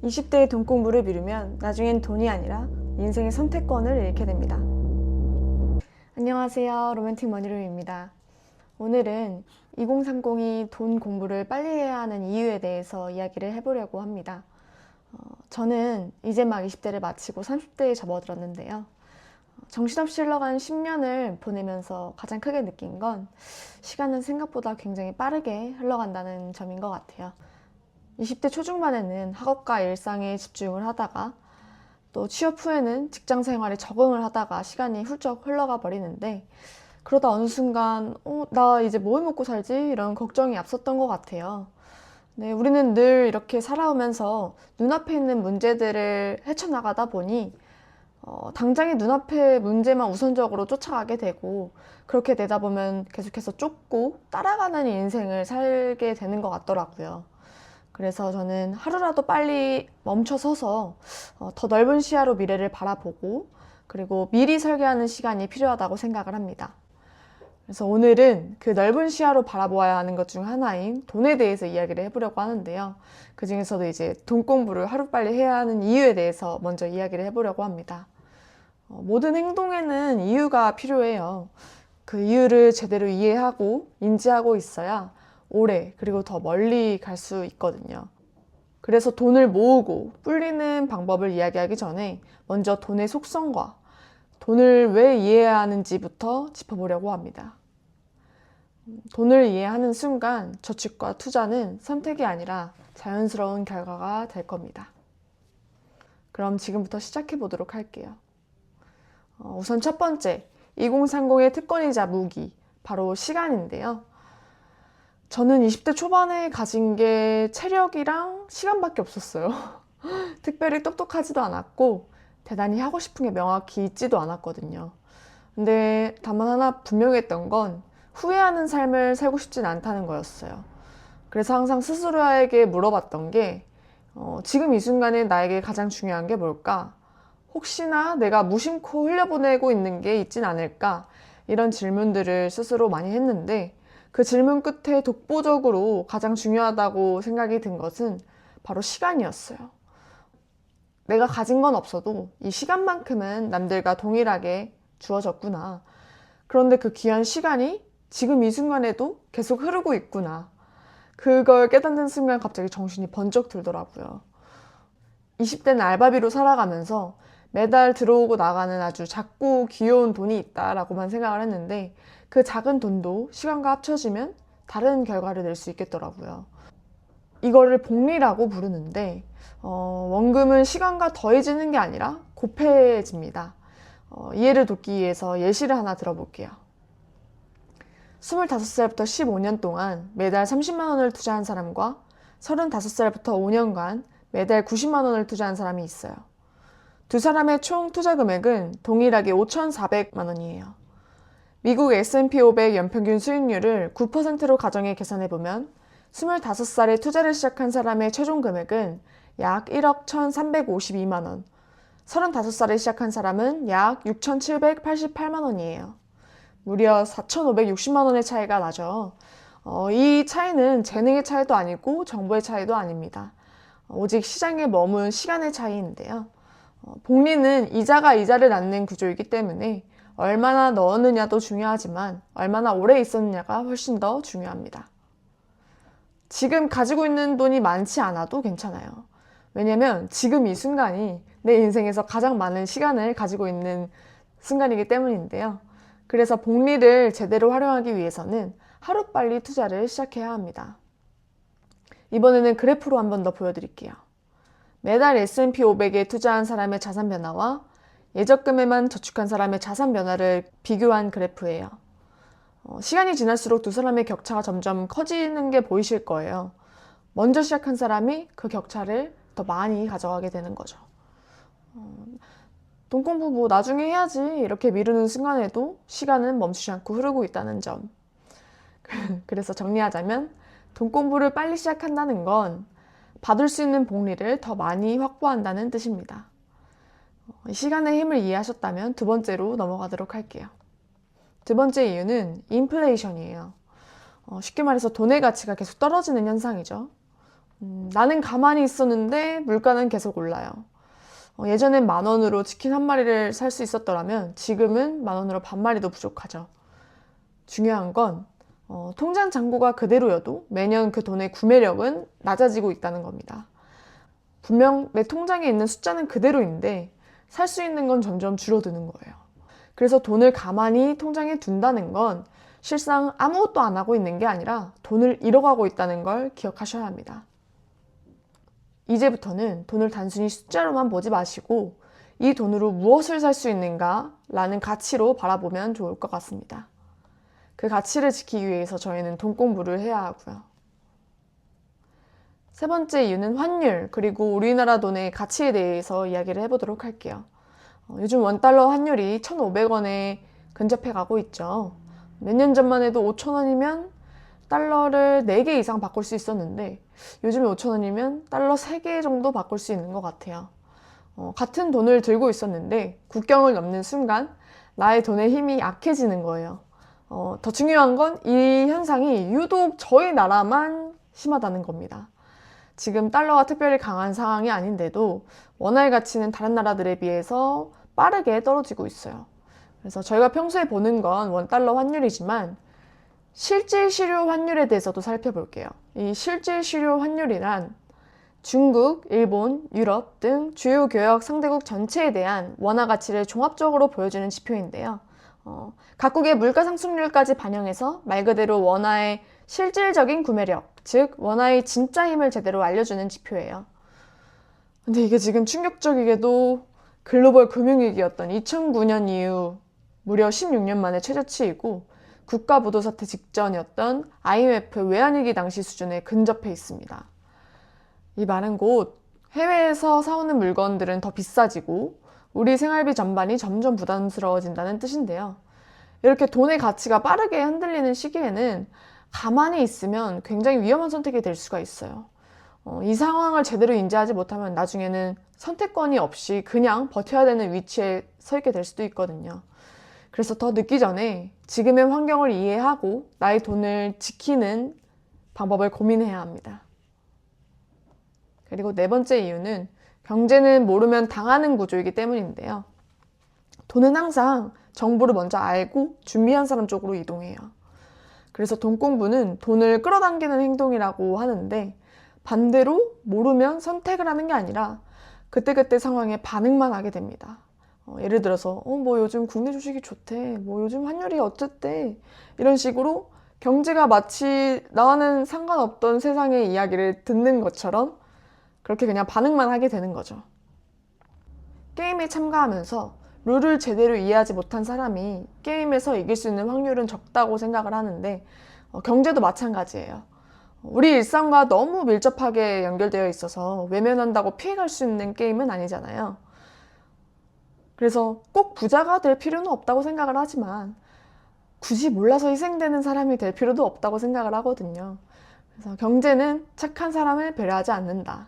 20대의 돈 공부를 미루면 나중엔 돈이 아니라 인생의 선택권을 잃게 됩니다. 안녕하세요. 로맨틱 머니룸입니다. 오늘은 2030이 돈 공부를 빨리 해야 하는 이유에 대해서 이야기를 해보려고 합니다. 저는 이제 막 20대를 마치고 30대에 접어들었는데요. 정신없이 흘러간 10년을 보내면서 가장 크게 느낀 건 시간은 생각보다 굉장히 빠르게 흘러간다는 점인 것 같아요. 20대 초중반에는 학업과 일상에 집중을 하다가 또 취업 후에는 직장 생활에 적응을 하다가 시간이 훌쩍 흘러가 버리는데, 그러다 어느 순간 나 이제 뭐 해 먹고 살지? 이런 걱정이 앞섰던 것 같아요. 네, 우리는 늘 이렇게 살아오면서 눈앞에 있는 문제들을 헤쳐나가다 보니 당장의 눈앞의 문제만 우선적으로 쫓아가게 되고, 그렇게 되다 보면 계속해서 쫓고 따라가는 인생을 살게 되는 것 같더라고요. 그래서 저는 하루라도 빨리 멈춰서서 더 넓은 시야로 미래를 바라보고, 그리고 미리 설계하는 시간이 필요하다고 생각을 합니다. 그래서 오늘은 그 넓은 시야로 바라보아야 하는 것 중 하나인 돈에 대해서 이야기를 해보려고 하는데요. 그 중에서도 이제 돈 공부를 하루빨리 해야 하는 이유에 대해서 먼저 이야기를 해보려고 합니다. 모든 행동에는 이유가 필요해요. 그 이유를 제대로 이해하고 인지하고 있어야 오래 그리고 더 멀리 갈 수 있거든요. 그래서 돈을 모으고 불리는 방법을 이야기하기 전에 먼저 돈의 속성과 돈을 왜 이해해야 하는지부터 짚어보려고 합니다. 돈을 이해하는 순간 저축과 투자는 선택이 아니라 자연스러운 결과가 될 겁니다. 그럼 지금부터 시작해 보도록 할게요. 우선 첫 번째, 2030의 특권이자 무기, 바로 시간인데요. 저는 20대 초반에 가진 게 체력이랑 시간밖에 없었어요. 특별히 똑똑하지도 않았고 대단히 하고 싶은 게 명확히 있지도 않았거든요. 근데 다만 하나 분명했던 건 후회하는 삶을 살고 싶진 않다는 거였어요. 그래서 항상 스스로에게 물어봤던 게 지금 이 순간에 나에게 가장 중요한 게 뭘까? 혹시나 내가 무심코 흘려보내고 있는 게 있진 않을까? 이런 질문들을 스스로 많이 했는데, 그 질문 끝에 독보적으로 가장 중요하다고 생각이 든 것은 바로 시간이었어요. 내가 가진 건 없어도 이 시간만큼은 남들과 동일하게 주어졌구나. 그런데 그 귀한 시간이 지금 이 순간에도 계속 흐르고 있구나. 그걸 깨닫는 순간 갑자기 정신이 번쩍 들더라고요. 20대는 알바비로 살아가면서 매달 들어오고 나가는 아주 작고 귀여운 돈이 있다라고만 생각을 했는데, 그 작은 돈도 시간과 합쳐지면 다른 결과를 낼 수 있겠더라고요. 이거를 복리라고 부르는데, 원금은 시간과 더해지는 게 아니라 곱해집니다. 이해를 돕기 위해서 예시를 하나 들어볼게요. 25살부터 15년 동안 매달 30만 원을 투자한 사람과 35살부터 5년간 매달 90만 원을 투자한 사람이 있어요. 두 사람의 총 투자 금액은 동일하게 5,400만 원이에요. 미국 S&P 500 연평균 수익률을 9%로 가정해 계산해보면 25살에 투자를 시작한 사람의 최종 금액은 약 1억 1,352만 원, 35살에 시작한 사람은 약 6,788만 원이에요. 무려 4,560만 원의 차이가 나죠. 이 차이는 재능의 차이도 아니고 정보의 차이도 아닙니다. 오직 시장에 머문 시간의 차이인데요. 복리는 이자가 이자를 낳는 구조이기 때문에 얼마나 넣었느냐도 중요하지만 얼마나 오래 있었느냐가 훨씬 더 중요합니다. 지금 가지고 있는 돈이 많지 않아도 괜찮아요. 왜냐면 지금 이 순간이 내 인생에서 가장 많은 시간을 가지고 있는 순간이기 때문인데요. 그래서 복리를 제대로 활용하기 위해서는 하루빨리 투자를 시작해야 합니다. 이번에는 그래프로 한 번 더 보여드릴게요. 매달 S&P 500에 투자한 사람의 자산 변화와 예적금에만 저축한 사람의 자산 변화를 비교한 그래프예요. 시간이 지날수록 두 사람의 격차가 점점 커지는 게 보이실 거예요. 먼저 시작한 사람이 그 격차를 더 많이 가져가게 되는 거죠. 돈 공부 뭐 나중에 해야지 이렇게 미루는 순간에도 시간은 멈추지 않고 흐르고 있다는 점. 그래서 정리하자면 돈 공부를 빨리 시작한다는 건 받을 수 있는 복리를 더 많이 확보한다는 뜻입니다. 시간의 힘을 이해하셨다면 두 번째로 넘어가도록 할게요. 두 번째 이유는 인플레이션이에요. 쉽게 말해서 돈의 가치가 계속 떨어지는 현상이죠. 나는 가만히 있었는데 물가는 계속 올라요. 예전엔 10,000원으로 치킨 한 마리를 살 수 있었더라면 지금은 10,000원으로 반 마리도 부족하죠. 중요한 건 통장 잔고가 그대로여도 매년 그 돈의 구매력은 낮아지고 있다는 겁니다. 분명 내 통장에 있는 숫자는 그대로인데 살 수 있는 건 점점 줄어드는 거예요. 그래서 돈을 가만히 통장에 둔다는 건 실상 아무것도 안 하고 있는 게 아니라 돈을 잃어가고 있다는 걸 기억하셔야 합니다. 이제부터는 돈을 단순히 숫자로만 보지 마시고 이 돈으로 무엇을 살 수 있는가 라는 가치로 바라보면 좋을 것 같습니다. 그 가치를 지키기 위해서 저희는 돈 공부를 해야 하고요. 세 번째 이유는 환율, 그리고 우리나라 돈의 가치에 대해서 이야기를 해보도록 할게요. 요즘 원달러 환율이 1,500원에 근접해 가고 있죠. 몇 년 전만 해도 5,000원이면 달러를 4개 이상 바꿀 수 있었는데 요즘에 5,000원이면 달러 3개 정도 바꿀 수 있는 것 같아요. 같은 돈을 들고 있었는데 국경을 넘는 순간 나의 돈의 힘이 약해지는 거예요. 더 중요한 건 이 현상이 유독 저희 나라만 심하다는 겁니다. 지금 달러가 특별히 강한 상황이 아닌데도 원화의 가치는 다른 나라들에 비해서 빠르게 떨어지고 있어요. 그래서 저희가 평소에 보는 건 원달러 환율이지만 실질 실효 환율에 대해서도 살펴볼게요. 이 실질 실효 환율이란 중국, 일본, 유럽 등 주요 교역 상대국 전체에 대한 원화 가치를 종합적으로 보여주는 지표인데요. 각국의 물가 상승률까지 반영해서 말 그대로 원화의 실질적인 구매력, 즉 원화의 진짜 힘을 제대로 알려주는 지표예요. 근데 이게 지금 충격적이게도 글로벌 금융위기였던 2009년 이후 무려 16년 만에 최저치이고 국가 부도 사태 직전이었던 IMF 외환위기 당시 수준에 근접해 있습니다. 이 말은 곧 해외에서 사오는 물건들은 더 비싸지고 우리 생활비 전반이 점점 부담스러워진다는 뜻인데요. 이렇게 돈의 가치가 빠르게 흔들리는 시기에는 가만히 있으면 굉장히 위험한 선택이 될 수가 있어요. 이 상황을 제대로 인지하지 못하면 나중에는 선택권이 없이 그냥 버텨야 되는 위치에 서 있게 될 수도 있거든요. 그래서 더 늦기 전에 지금의 환경을 이해하고 나의 돈을 지키는 방법을 고민해야 합니다. 그리고 네 번째 이유는 경제는 모르면 당하는 구조이기 때문인데요. 돈은 항상 정보를 먼저 알고 준비한 사람 쪽으로 이동해요. 그래서 돈 공부는 돈을 끌어당기는 행동이라고 하는데 반대로 모르면 선택을 하는 게 아니라 그때그때 상황에 반응만 하게 됩니다. 예를 들어서 뭐 요즘 국내 주식이 좋대, 뭐 요즘 환율이 어쨌대, 이런 식으로 경제가 마치 나와는 상관없던 세상의 이야기를 듣는 것처럼 그렇게 그냥 반응만 하게 되는 거죠. 게임에 참가하면서 룰을 제대로 이해하지 못한 사람이 게임에서 이길 수 있는 확률은 적다고 생각을 하는데 경제도 마찬가지예요. 우리 일상과 너무 밀접하게 연결되어 있어서 외면한다고 피해갈 수 있는 게임은 아니잖아요. 그래서 꼭 부자가 될 필요는 없다고 생각을 하지만 굳이 몰라서 희생되는 사람이 될 필요도 없다고 생각을 하거든요. 그래서 경제는 착한 사람을 배려하지 않는다.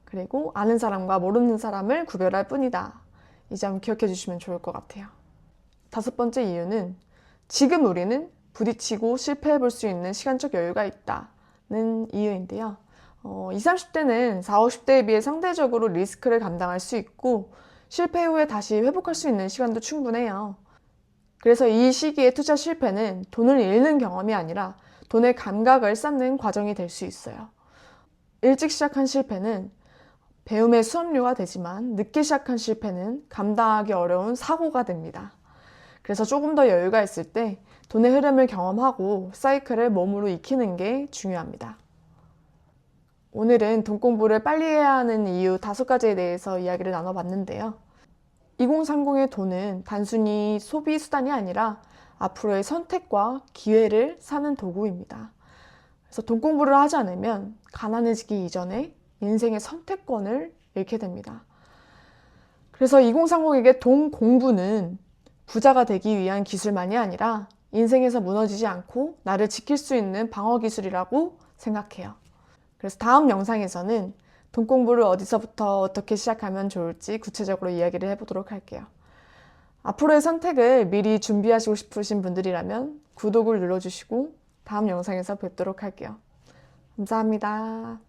그리고 아는 사람과 모르는 사람을 구별할 뿐이다. 이 점 기억해 주시면 좋을 것 같아요. 다섯 번째 이유는 지금 우리는 부딪히고 실패해 볼 수 있는 시간적 여유가 있다는 이유인데요. 20, 30대는 40, 50대에 비해 상대적으로 리스크를 감당할 수 있고 실패 후에 다시 회복할 수 있는 시간도 충분해요. 그래서 이 시기의 투자 실패는 돈을 잃는 경험이 아니라 돈의 감각을 쌓는 과정이 될 수 있어요. 일찍 시작한 실패는 배움의 수업료가 되지만 늦게 시작한 실패는 감당하기 어려운 사고가 됩니다. 그래서 조금 더 여유가 있을 때 돈의 흐름을 경험하고 사이클을 몸으로 익히는 게 중요합니다. 오늘은 돈 공부를 빨리 해야 하는 이유 5가지에 대해서 이야기를 나눠봤는데요. 2030의 돈은 단순히 소비 수단이 아니라 앞으로의 선택과 기회를 사는 도구입니다. 그래서 돈 공부를 하지 않으면 가난해지기 이전에 인생의 선택권을 잃게 됩니다. 그래서 2030에게 돈 공부는 부자가 되기 위한 기술만이 아니라 인생에서 무너지지 않고 나를 지킬 수 있는 방어 기술이라고 생각해요. 그래서 다음 영상에서는 돈 공부를 어디서부터 어떻게 시작하면 좋을지 구체적으로 이야기를 해보도록 할게요. 앞으로의 선택을 미리 준비하시고 싶으신 분들이라면 구독을 눌러주시고 다음 영상에서 뵙도록 할게요. 감사합니다.